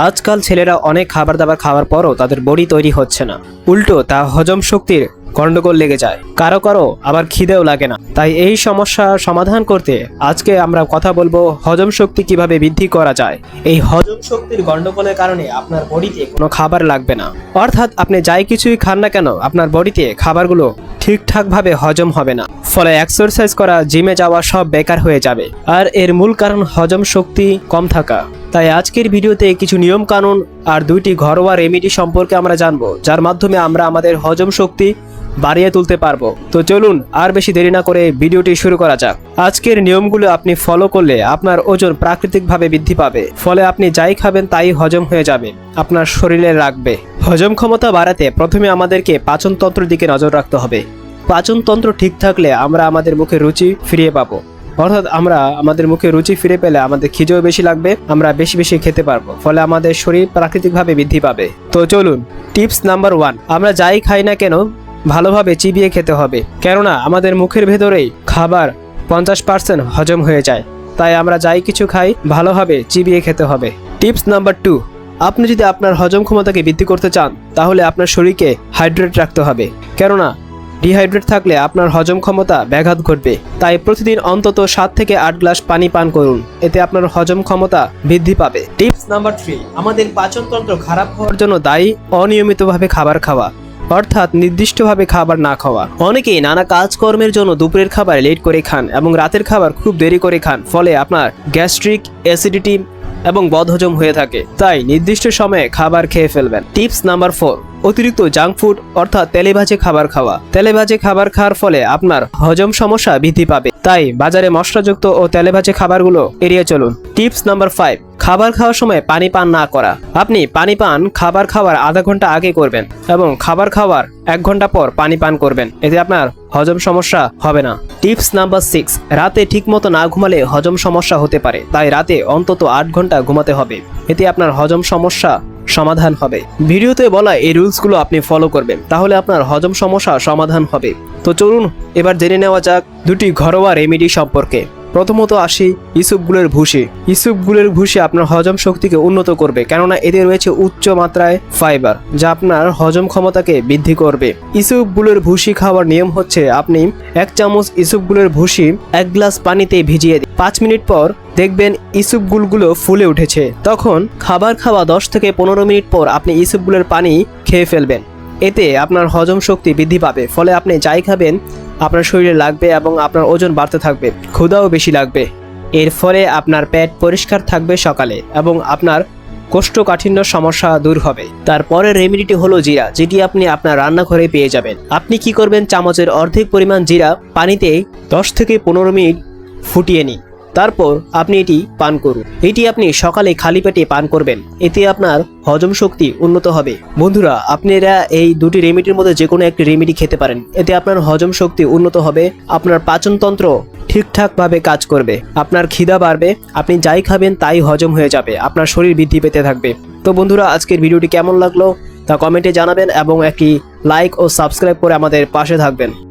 আজকাল ছেলেরা অনেক খাবার দাবার খাওয়ার পরও তাদের বডি তৈরি হচ্ছে না, উল্টো তা হজম শক্তির গন্ডগোল লেগে যায়। কারো কারো আবার খিদেও লাগে না। তাই এই সমস্যা সমাধান করতে আজকে আমরা কথা বলবো হজম শক্তি কিভাবে বৃদ্ধি করা যায়। এই হজম শক্তির গন্ডগোলের কারণে আপনার বডিতে কোনো খাবার লাগবে না, অর্থাৎ আপনি যাই কিছুই খান না কেন আপনার বডিতে খাবারগুলো ঠিকঠাকভাবে হজম হবে না। ফলে এক্সারসাইজ করা, জিমে যাওয়া সব বেকার হয়ে যাবে। আর এর মূল কারণ হজম শক্তি কম থাকা। তাই আজকের ভিডিওতে কিছু নিয়ম কানুন আর 2টি ঘরোয়া রেমেডি সম্পর্কে আমরা জানবো, যার মাধ্যমে আমরা আমাদের হজম শক্তি বাড়িয়ে তুলতে পারবো। তো চলুন আর বেশি দেরি না করে ভিডিওটি শুরু করা যাক। আজকের নিয়মগুলো আপনি ফলো করলে আপনার ওজন প্রাকৃতিকভাবে বৃদ্ধি পাবে। ফলে আপনি যাই খাবেন তাই হজম হয়ে যাবে, আপনার শরীরে রাখবে। হজম ক্ষমতা বাড়াতে প্রথমে আমাদেরকে পাচনতন্ত্রের দিকে নজর রাখতে হবে। পাচনতন্ত্র ঠিক থাকলে আমরা আমাদের মুখে রুচি ফিরিয়ে পাবো। অর্থাৎ আমরা আমাদের মুখে রুচি ফিরে পেলে আমাদের খিদেও বেশি লাগবে, আমরা বেশি বেশি খেতে পারবো। ফলে আমাদের শরীর প্রাকৃতিকভাবে বৃদ্ধি পাবে। তো চলুন টিপস নাম্বার 1, আমরা যাই খাই না কেন ভালোভাবে চিবিয়ে খেতে হবে। কেননা আমাদের মুখের ভেতরেই খাবার 50% হজম হয়ে যায়। তাই আমরা যাই কিছু খাই ভালোভাবে চিবিয়ে খেতে হবে। টিপস নাম্বার 2, আপনি যদি আপনার হজম ক্ষমতাকে বৃদ্ধি করতে চান তাহলে আপনার শরীরকে হাইড্রেট রাখতে হবে। কেননা ডিহাইড্রেট থাকলে আপনার হজম ক্ষমতা ব্যাঘাত ঘটবে। তাই প্রতিদিন অন্তত 7 থেকে 8 গ্লাস পানি পান করুন, এতে আপনার হজম ক্ষমতা বৃদ্ধি পাবে। টিপস নাম্বার 3, আমাদের পাচনতন্ত্র খারাপ হওয়ার জন্য দায়ী অনিয়মিতভাবে খাবার খাওয়া, অর্থাৎ নির্দিষ্টভাবে খাবার না খাওয়া। অনেকেই নানা কাজকর্মের জন্য দুপুরের খাবার লেট করে খান এবং রাতের খাবার খুব দেরি করে খান। ফলে আপনার গ্যাস্ট্রিক, অ্যাসিডিটি এবং বদহজম হয়ে থাকে। তাই নির্দিষ্ট সময়ে খাবার খেয়ে ফেলবেন। টিপস নাম্বার 4, অতিরিক্ত জাঙ্ক ফুড অর্থাৎ তেলেভাজে খাবার খাওয়া। তেলেভাজে খাবার খাওয়ার ফলে আপনার হজম সমস্যা বৃদ্ধি পাবে। তাই বাজারে মশলাযুক্ত ও তেলেভাজে খাবারগুলো এড়িয়ে চলুন। টিপস নাম্বার 5, খাবার খাওয়ার সময় পানি পান না করা। আপনি পানি পান খাবার খাওয়ার আধা ঘন্টা আগে করবেন এবং খাবার খাওয়ার 1 ঘন্টা পর পানি পান করবেন, এতে আপনার হজম সমস্যা হবে না। টিপস নাম্বার 6, রাতে ঠিকমতো না ঘুমালে হজম সমস্যা হতে পারে। তাই রাতে অন্তত 8 ঘন্টা ঘুমাতে হবে, এতে আপনার হজম সমস্যা সমাধান হবে। ভিডিওতে বলা এই রুলসগুলো আপনি ফলো করবেন, তাহলে আপনার হজম সমস্যা সমাধান হবে। তো চলুন এবার জেনে নেওয়া যাক 2টি ঘরোয়া রেমেডি সম্পর্কে। প্রথমত আসি ইসবগুলের ভুসি। ইসবগুলের ভুসি আপনার হজম শক্তিকে উন্নত করবে, কেননা এতে রয়েছে উচ্চ মাত্রায় ফাইবার, যা আপনার হজম ক্ষমতাকে বৃদ্ধি করবে। ইসবগুলের ভুসি খাওয়ার নিয়ম হচ্ছে, আপনি 1 চামচ ইসবগুলের ভুসি 1 গ্লাস পানিতে ভিজিয়ে দিন। 5 মিনিট পর দেখবেন ইসবগুলগুলো ফুলে উঠেছে। তখন খাবার খাওয়া 10 থেকে 15 মিনিট পর আপনি ইসবগুলের পানি খেয়ে ফেলবেন। এতে আপনার হজম শক্তি বৃদ্ধি পাবে। ফলে আপনি যাই খাবেন আপনার শরীরে লাগবে এবং আপনার ওজন বাড়তে থাকবে, ক্ষুধাও বেশি লাগবে। এর ফলে আপনার পেট পরিষ্কার থাকবে সকালে এবং আপনার কোষ্ঠকাঠিন্য সমস্যা দূর হবে। তারপরের রেমেডিটি হলো জিরা, যেটি আপনি আপনার রান্নাঘরে পেয়ে যাবেন। আপনি কি করবেন, চামচের অর্ধেক পরিমাণ জিরা পানিতে 10 থেকে 15 মিনিট ফুটিয়ে নিন। তারপর আপনি এটি পান করুন। এটি আপনি সকালে খালি পেটে পান করবেন, এতে আপনার হজম শক্তি উন্নত হবে। বন্ধুরা, আপনারা এই 2টি রেমেডির মধ্যে যে কোনো একটি রেমেডি খেতে পারেন, এতে আপনার হজম শক্তি উন্নত হবে, আপনার পাচনতন্ত্র ঠিকঠাকভাবে কাজ করবে, আপনার খিদা বাড়বে, আপনি যাই খাবেন তাই হজম হয়ে যাবে, আপনার শরীর বৃদ্ধি পেতে থাকবে। তো বন্ধুরা, আজকের ভিডিওটি কেমন লাগলো তা কমেন্টে জানাবেন এবং একটি লাইক ও সাবস্ক্রাইব করে আমাদের পাশে থাকবেন।